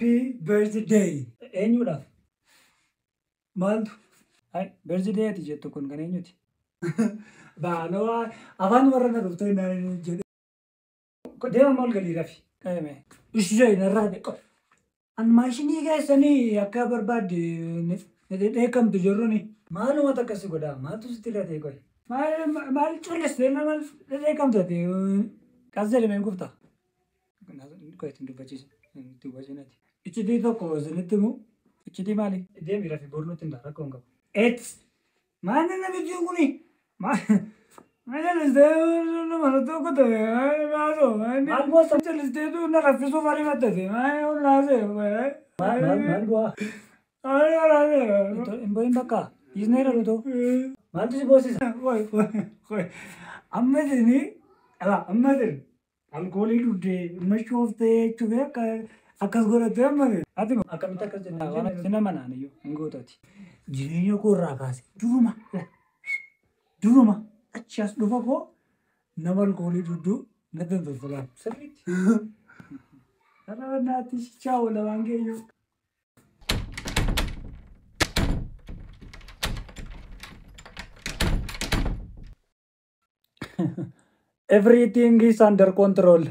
Happy birthday. Eenyuudhaaf? Maaltu? Birthday ati jettu kun kan eenyuti? Baanoo afaan warra na dhuftee naan jedhe. Deema maal galii rafi? Ishee narraa deeqa. An maashinii keessanii akka barbaadde dheekamtu jirruni. Maaluma takkasi godhaa? Maaltu sitti latee qoy? Maal cullistee maal dheekamtu ati? Kaas jedhameen guftaa? Qoy ittiin dubbachiisa. Ittiin wajjinati. Iccitii tokko isinitti himu. Iccitii maali? Deemi rafi bornuutti hin rakkoon qabu. Maal namichi kuni? Mana tokko ta'e maal gosa callisteetu na raffisuuf ariifattate maal bu'aa? Hin bo'in bakka dhiisnee dhaluutu maaltu si boosisa? Amma isin alkoolii dhugdee mashooftee jechuudha akkas godhattee amma ati akkamitti akkas jenna waan sina manaan iyyuu hin gootaati. Jireenya koo irraa kaase duruma achi as dhufa koo nama alkoolii dhugduu natti hin tolfalaan sirriitti. Kana naatti shaawu lamaan keeyyuu. Everything is under control.